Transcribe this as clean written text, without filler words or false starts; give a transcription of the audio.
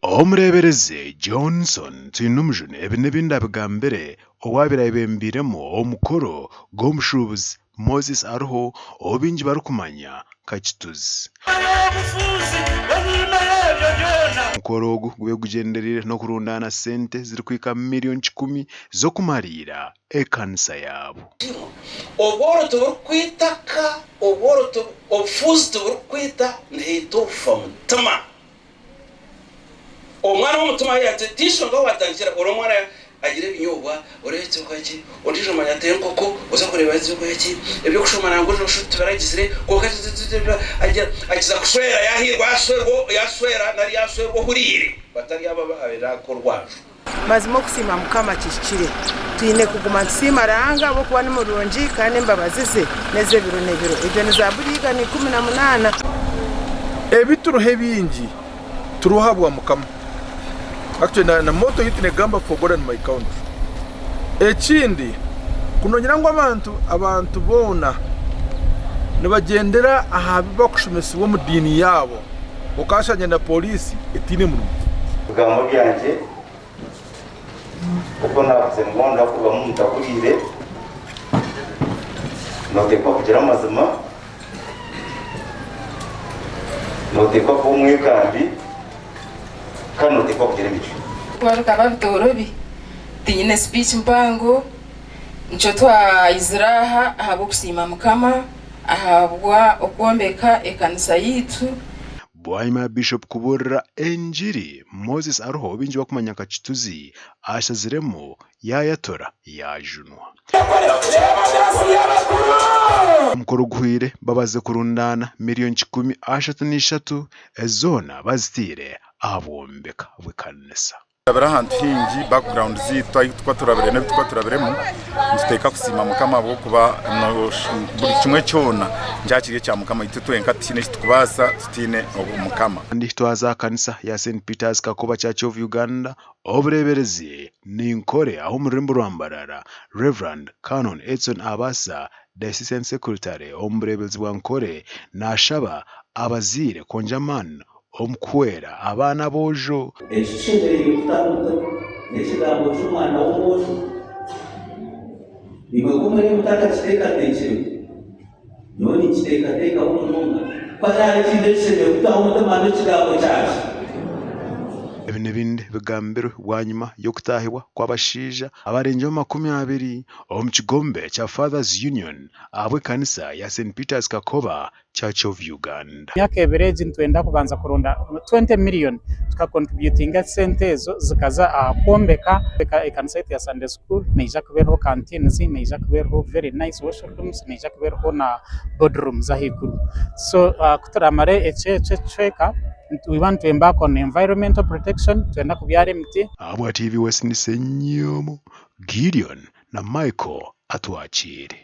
Omurebereze Johnson Tinumjune ebinebindi abigambire owabirayibembiremu omukoro gw'omushubuzi Moses Aruho obingi barukumanya kachituzi. Omukoro ogu gube gugenderire no kurundana sente ziri kwika miliyoni 10 zo kumarira ekanisa yabo. Oboro turukwitaka obufuzi turukwita ntitufa mutima. Omwana w'umutima yate tisho ngo watangira oromwana agira ibinyobwa uretse kwaki ondije manyate nkoko uza kureba iziko yaki ebyo kushomana ngo nshuti baragisire koka agiza kuswera yahirwa yaswera nari yaswera hurire batari aba abirakorwaje mazimo kusima mukama kishikire twine kuguma nsima ranga bo kuba nimurungi kandi mbabazize neze biro ibyo nizaburiga ni 18 ebituruhe bingi turuhabwa mukama. Actually na moto yitine gamba for God and my country. Ekindi kunonyera ngo abantu bona nibagendera ahabiba kushumesa wo mudini yabo ukashanye na polisi etine mu Bugamo byanje uko navuze ngonda kuba mutakurire notekwa kugira amazima notekwa ko umwekambi kano tekwa kugira imico kwaruka babitorobi tinyine speech mpango nco twa Izraha ahabo kusima mukama ahabwa okwombeka ekanisa yitu. Bwaima Bishop kuburira enjiri Moses Aruho bingi bakumanya kachituzi ashaziremo yayatora yajunwa. Omukoro guhire babaze kurundana miliyoni 13 ezona bazitire abombeka bwekanisa. Abara hantu hingi background zitwa turabire ne turabiremo muteka kusima mukama bwo kuba buri kimwe cyona njakiriye cya mukama itutwenka tine tukubasa tine mukama andi twaza kanisa ya St Peter's Kakoba Church of Uganda obureberezi ninkore aho murimbo rwambarara Reverend Canon Edson Abasa Diocese Secretary omburebezi bwa nkore nashaba abazire konjaman omkwera abana bojo ekishimire kutamuta ekigambo cy'umwana w'umuntu nibakumure mutaka kiteka tekire noni kiteka umuntu padare kindeshime kutamuta mame kigambo cyaje ebinebindi bigambiro bwanyuma yo kutahibwa kw'abashija abarenje 20 omukigombe cha Fathers Union abwe kanisa ya St Peter's Kakoba Church of Uganda. Myaka ebereji ntwenda kubanza kurunda 20 million tukacontributinga sente ezo zikaza kwombeka ekanisa ya Sunday School neija kuberho canteens neija kuberho very nice worship rooms neija kuberho na boardrooms ahikuru. So kuturamare echeka we want to embark on environmental protection twenda kubyara emiti. Abwa TV West ni Senyomo Gideon na Michael atwachire.